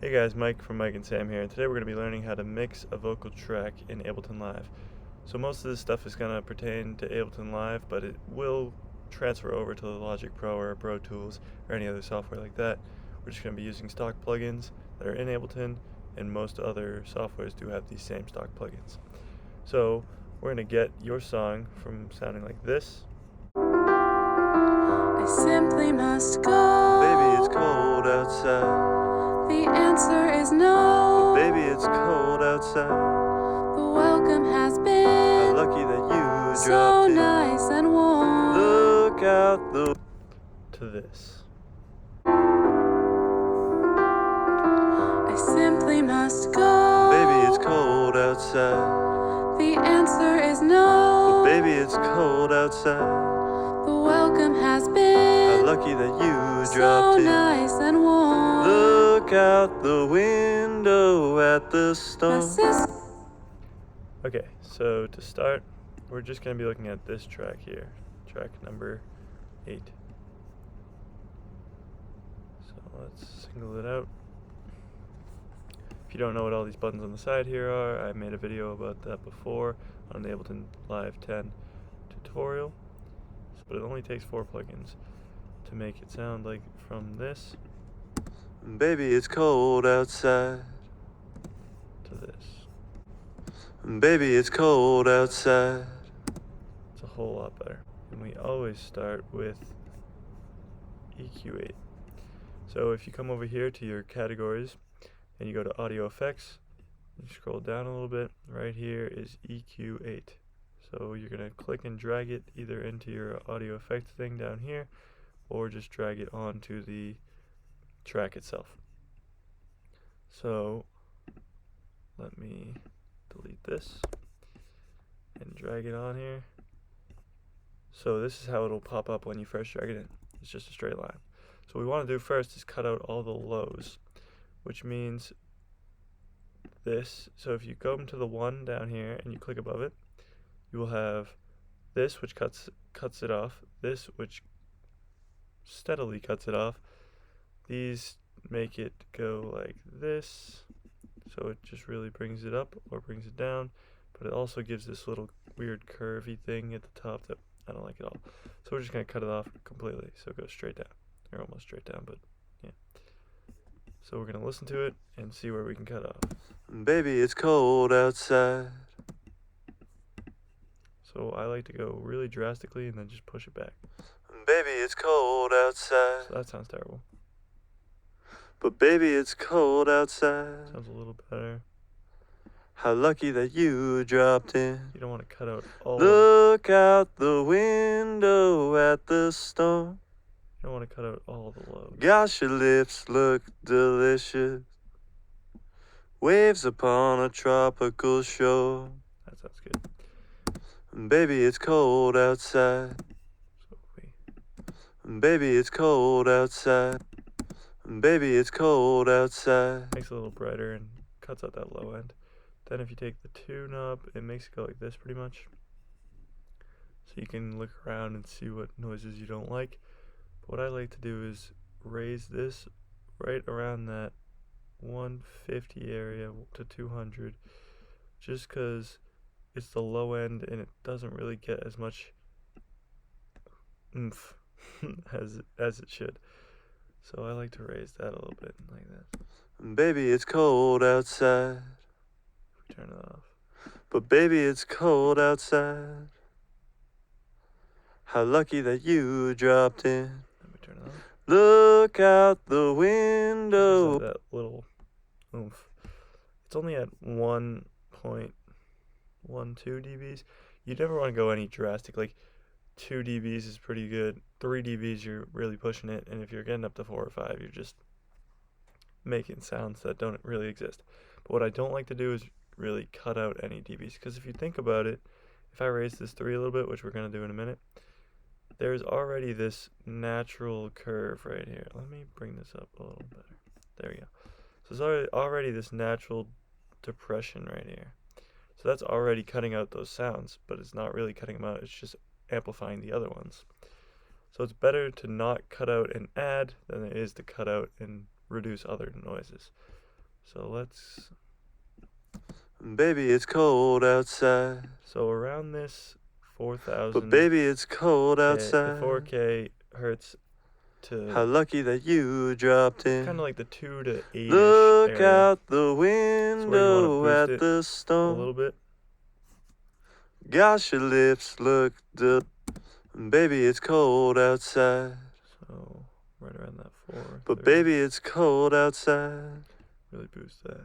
Hey guys, Mike from Mike and Sam here, and today we're going to be learning how to mix a vocal track in Ableton Live. So most of this stuff is going to pertain to Ableton Live, but it will transfer over to the Logic Pro or Pro Tools or any other software like that. We're just going to be using stock plugins that are in Ableton, and most other softwares do have these same stock plugins. So we're going to get your song from sounding like this. I simply must go. Baby, it's cold outside. The answer is no. But baby, it's cold outside. The welcome has been How lucky that you so dropped in. nice and warm. Look out the to this. I simply must go. Baby, it's cold outside. The answer is no. But baby, it's cold outside. The welcome has been How lucky that you so dropped in. nice and warm. Look out the window at the My storm. sister. Okay, so to start, we're just going to be looking at this track here, track number 8. So let's single it out. If you don't know what all these buttons on the side here are, I made a video about that before on the Ableton Live 10 tutorial, but it only takes 4 plugins to make it sound like from this. Baby, it's cold outside. To this. Baby, it's cold outside. It's a whole lot better. And we always start with EQ8. So if you come over here to your categories and you go to audio effects, you scroll down a little bit, right here is EQ8. So you're going to click and drag it either into your audio effects thing down here, or just drag it onto the track itself. So let me delete this and drag it on here. So this is how it'll pop up when you first drag it in. It's just a straight line. So what we want to do first is cut out all the lows, which means this. So if you go to the 1 down here and you click above it, you will have this, which cuts it off, this, which steadily cuts it off. These make it go like this, so it just really brings it up or brings it down, but it also gives this little weird curvy thing at the top that I don't like at all. So we're just going to cut it off completely, so it goes straight down, or almost straight down, but yeah. So we're going to listen to it and see where we can cut off. Baby, it's cold outside. So I like to go really drastically and then just push it back. Baby, it's cold outside. So that sounds terrible. But baby, it's cold outside. Sounds a little better. How lucky that you dropped in. You don't want to cut out all. Look out the window at the storm. You don't want to cut out all the lows. Gosh, your lips look delicious. Waves upon a tropical shore. That sounds good. Baby, it's cold outside. Baby, it's cold outside. Baby, it's cold outside. Makes it a little brighter and cuts out that low end. Then if you take the 2 knob, it makes it go like this pretty much. So you can look around and see what noises you don't like. But what I like to do is raise this right around that 150 area to 200, just because it's the low end and it doesn't really get as much oomph as it should. So I like to raise that a little bit like that. Baby, it's cold outside. Turn it off. But baby, it's cold outside. How lucky that you dropped in. Let me turn it off. Look out the window. That little oomph. It's only at 1.12 dBs. You never want to go any drastic. Like 2 dBs is pretty good. 3 dBs, you're really pushing it. And if you're getting up to 4 or 5, you're just making sounds that don't really exist. But what I don't like to do is really cut out any dBs. Because if you think about it, if I raise this 3 a little bit, which we're going to do in a minute, there's already this natural curve right here. Let me bring this up a little better. There we go. So there's already this natural depression right here. So that's already cutting out those sounds, but it's not really cutting them out. It's just amplifying the other ones. So it's better to not cut out and add than it is to cut out and reduce other noises. So let's. Baby, it's cold outside. So around this 4,000. But baby, it's cold outside. The 4K hertz to. How lucky that you dropped in. Kind of like the 2 to 8. Look area. out the window at the storm. A little bit. Gosh, your lips look baby, it's cold outside. So right around that 4. But baby, it's cold outside. Really boost that.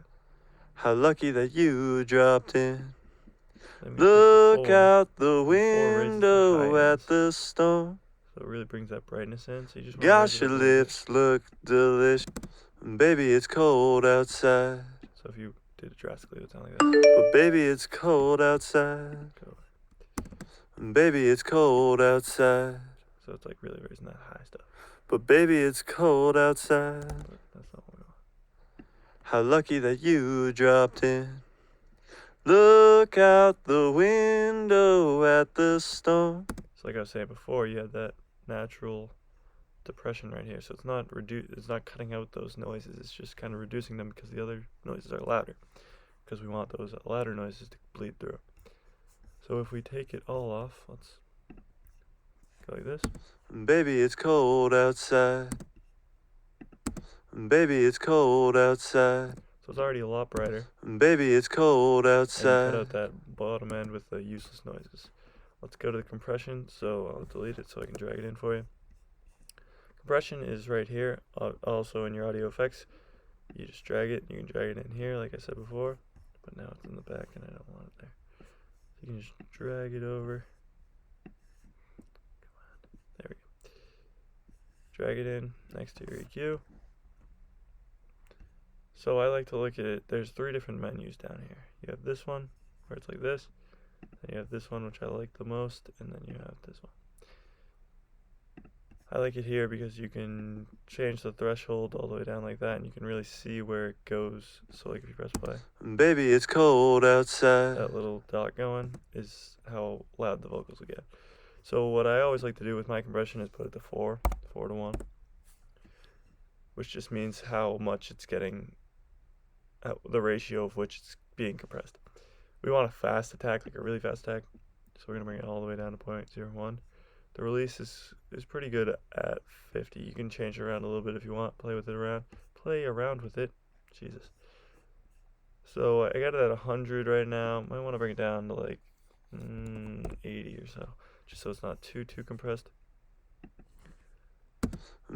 How lucky that you dropped in. Look out the window at the storm. So it really brings that brightness in. So you just. Gosh, your lips look delicious. Baby, it's cold outside. So if you did it drastically, it would sound like that. But baby, it's cold outside. Baby, it's cold outside. So it's like really raising that high stuff. But baby, it's cold outside. But that's not what we want. How lucky that you dropped in. Look out the window at the storm. So like I was saying before, you had that natural depression right here. So it's not it's not cutting out those noises. It's just kind of reducing them because the other noises are louder. Because we want those louder noises to bleed through. So if we take it all off, let's go like this. Baby, it's cold outside. Baby, it's cold outside. So it's already a lot brighter. Baby, it's cold outside. And cut out that bottom end with the useless noises. Let's go to the compression. So I'll delete it so I can drag it in for you. Compression is right here, also in your audio effects. You just drag it, you can drag it in here like I said before, but now it's in the back and I don't want it there. So you can just drag it over. Come on, there we go. Drag it in next to your EQ. So I like to look at it, there's 3 different menus down here. You have this one, where it's like this, then you have this one, which I like the most, and then you have this one. I like it here because you can change the threshold all the way down like that, and you can really see where it goes. So like if you press play, baby, it's cold outside. That little dot going is how loud the vocals will get. So what I always like to do with my compression is put it to 4 to 1, which just means how much it's getting, the ratio of which it's being compressed. We want a fast attack, like a really fast attack, so we're gonna bring it all the way down to 0.01. The release is pretty good at 50. You can change it around a little bit if you want. Play around with it. Jesus. So I got it at 100 right now. Might want to bring it down to like 80 or so, just so it's not too compressed.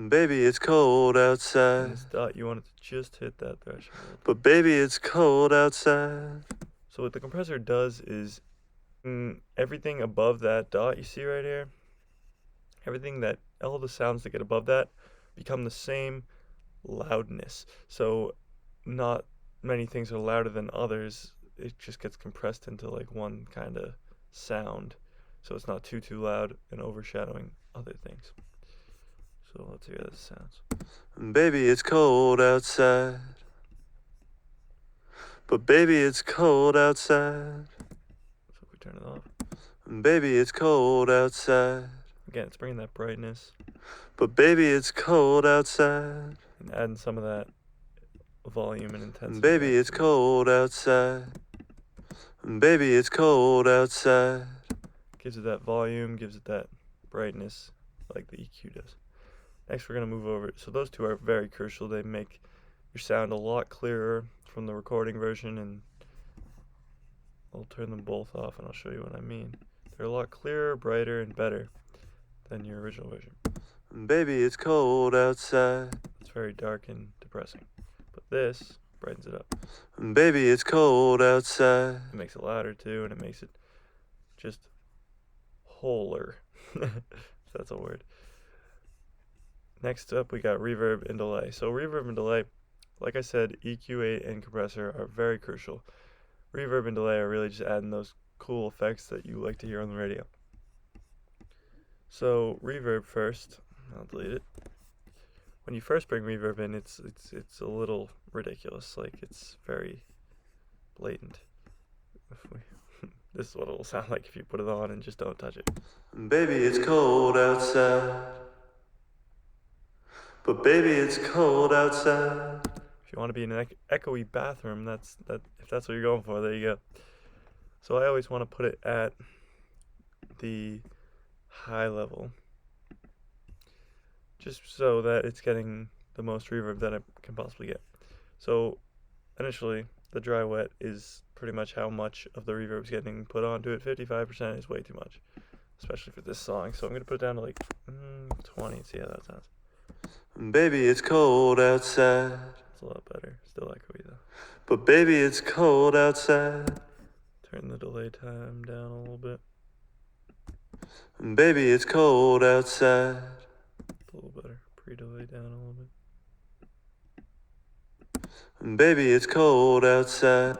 Baby, it's cold outside. And this dot, you want it to just hit that threshold. But baby, it's cold outside. So what the compressor does is everything above that dot you see right here, all the sounds that get above that become the same loudness. So not many things are louder than others. It just gets compressed into like one kind of sound. So it's not too loud and overshadowing other things. So let's hear how this sounds. Baby, it's cold outside. But baby, it's cold outside. So if we turn it off. Baby, it's cold outside. Again, it's bringing that brightness. But baby, it's cold outside. And adding some of that volume and intensity. Baby, it's cold outside. Baby, it's cold outside. Gives it that volume, gives it that brightness like the EQ does. Next, we're going to move over. So those two are very crucial. They make your sound a lot clearer from the recording version, and I'll turn them both off and I'll show you what I mean. They're a lot clearer, brighter, and better than your original version. Baby, it's cold outside. It's very dark and depressing. But this brightens it up. Baby, it's cold outside. It makes it louder too, and it makes it just wholer. If that's a word. Next up, we got reverb and delay. So reverb and delay, like I said, EQ8 and compressor are very crucial. Reverb and delay are really just adding those cool effects that you like to hear on the radio. So reverb first, I'll delete it. When you first bring reverb in, it's a little ridiculous. Like, it's very blatant. This is what it will sound like if you put it on and just don't touch it. Baby, it's cold outside. But baby, it's cold outside. If you want to be in an echoey bathroom, if that's what you're going for, there you go. So I always want to put it at the high level, just so that it's getting the most reverb that it can possibly get. So initially, the dry wet is pretty much how much of the reverb is getting put onto it. 55% is way too much, especially for this song. So I'm going to put it down to like 20 and see how that sounds. Baby, it's cold outside. It's a lot better. Still echoey though. But baby, it's cold outside. Turn the delay time down a little bit. Baby, it's cold outside. It's a little better. Pre-delay down a little bit. Baby, it's cold outside.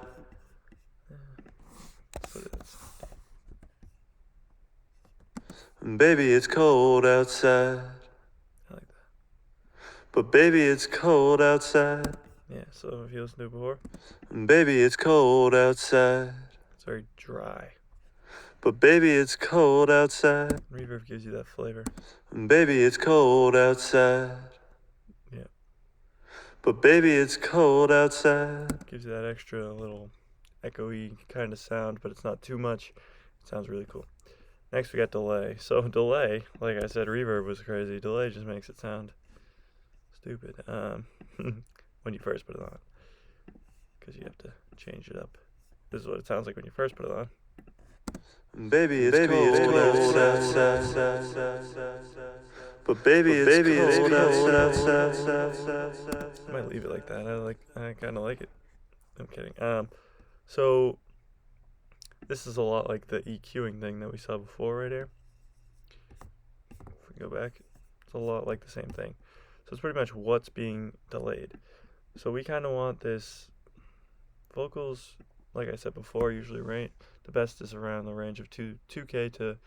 Baby, it's cold outside. I like that. But baby, it's cold outside. Yeah, so if you listen to it before, Baby, it's cold outside. it's very dry. But baby, it's cold outside. Reverb gives you that flavor. Baby, it's cold outside. Yeah. But baby, it's cold outside. Gives you that extra little echoey kind of sound, but it's not too much. It sounds really cool. Next we got delay. So delay, like I said, reverb was crazy. Delay just makes it sound stupid when you first put it on, because you have to change it up. This is what it sounds like when you first put it on. Baby, it's cold outside. But baby, it's cold outside. I might leave it like that. I kind of like it. I'm kidding. So this is a lot like the EQing thing that we saw before right here. If we go back, it's a lot like the same thing. So it's pretty much what's being delayed. So we kind of want this vocals, like I said before, usually the best is around the range of 2K to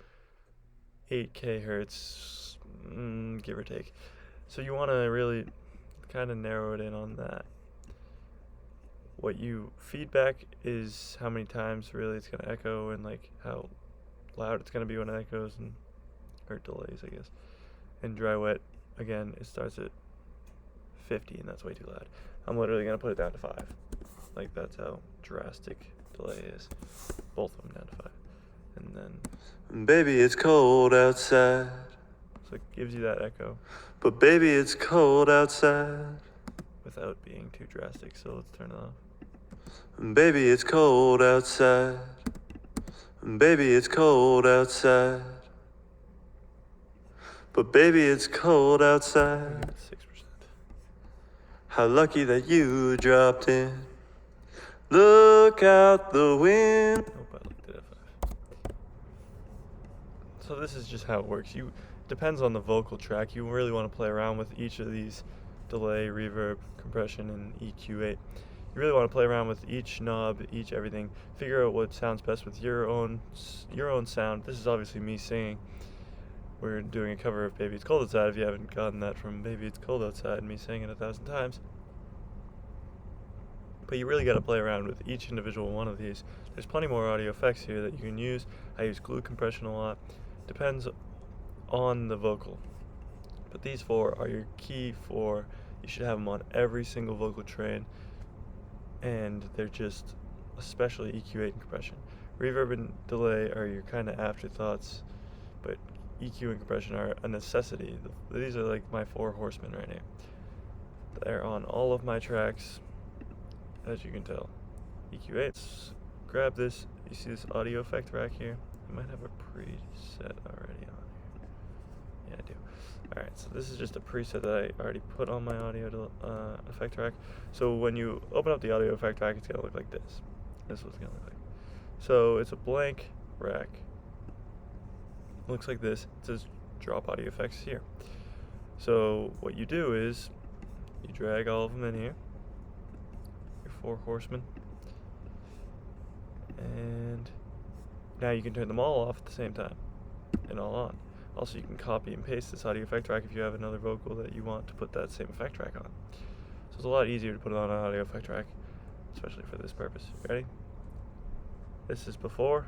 8K hertz, give or take. So you want to really kind of narrow it in on that. What you feedback is how many times really it's going to echo, and like how loud it's going to be when it echoes, or delays, I guess. And dry wet, again, it starts at 50, and that's way too loud. I'm literally going to put it down to 5. Like, that's how drastic delay is. Both of them down to 5. And then, baby, it's cold outside. so it gives you that echo But baby, it's cold outside. without being too drastic. So let's turn it off. Baby, it's cold outside. Baby, it's cold outside. But baby, it's cold outside. 6%. How lucky that you dropped in. Look out the window. Nope, I looked at F5. So this is just how it works. Depends on the vocal track. You really want to play around with each of these: delay, reverb, compression, and EQ8. You really want to play around with each knob, each everything. Figure out what sounds best with your own sound. This is obviously me singing. We're doing a cover of Baby It's Cold Outside. If you haven't gotten that from Baby It's Cold Outside, me saying it 1,000 times. But you really got to play around with each individual one of these. There's plenty more audio effects here that you can use. I use glue compression a lot. Depends on the vocal. But these 4 are your key 4. You should have them on every single vocal train. And they're just, especially EQ8 and compression. Reverb and delay are your kind of afterthoughts, but EQ and compression are a necessity. These are like my 4 horsemen right here. They're on all of my tracks, as you can tell. EQ8, grab this. You see this audio effect rack here? I might have a preset already on here. Yeah, I do. Alright, so this is just a preset that I already put on my audio effect rack. So when you open up the audio effect rack, it's going to look like this. This is what it's going to look like. So it's a blank rack. Looks like this. It says drop audio effects here. So what you do is you drag all of them in here, your 4 horsemen, and now you can turn them all off at the same time and all on. Also, you can copy and paste this audio effect track if you have another vocal that you want to put that same effect track on. So it's a lot easier to put it on an audio effect track, especially for this purpose. Ready? This is before.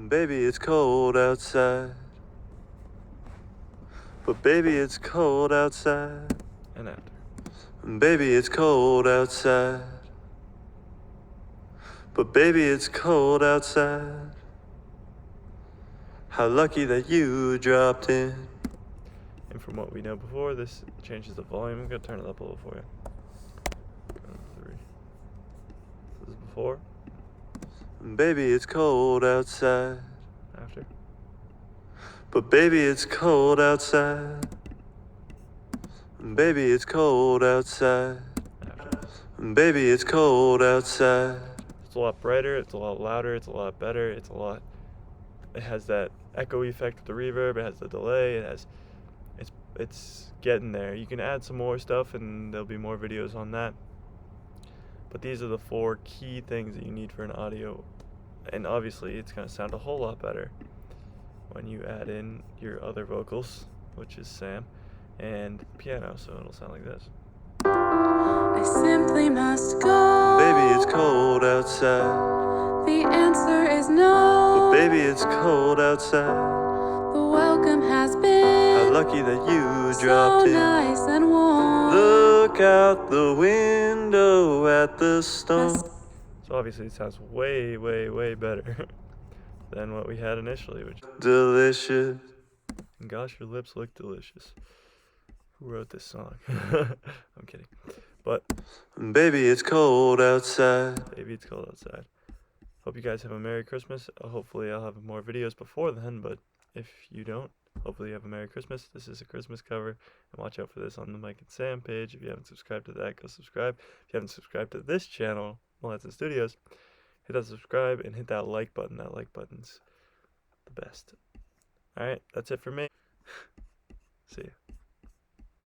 Baby, it's cold outside. But baby, it's cold outside. And after. Baby, it's cold outside. But baby, it's cold outside. How lucky that you dropped in. And from what we know before, this changes the volume. I'm going to turn it up a little for you. 3. This is before. Baby, it's cold outside. After. But baby, it's cold outside. Baby, it's cold outside. After. Baby, it's cold outside. It's a lot brighter, it's a lot louder, it's a lot better, it has that echo effect with the reverb, it has the delay, it's getting there. You can add some more stuff and there'll be more videos on that. But these are the 4 key things that you need for an audio. And obviously it's going to sound a whole lot better when you add in your other vocals, which is Sam, and piano, so it'll sound like this. I simply must go. Baby, it's cold outside. The answer is no. But baby, it's cold outside. The welcome has been How lucky that you so dropped in. nice and warm. Look out the window at the storm. So obviously it sounds way, way, way better than what we had initially, which Delicious. and gosh, your lips look delicious. Who wrote this song? I'm kidding. But Baby, it's cold outside. baby, it's cold outside. Hope you guys have a Merry Christmas. Hopefully I'll have more videos before then, but if you don't, hopefully you have a Merry Christmas. This is a Christmas cover, and watch out for this on the Mike and Sam page. If you haven't subscribed to that, go subscribe. If you haven't subscribed to this channel, Melanson Studios, hit that subscribe and hit that like button. That like button's the best. Alright, that's it for me. See ya.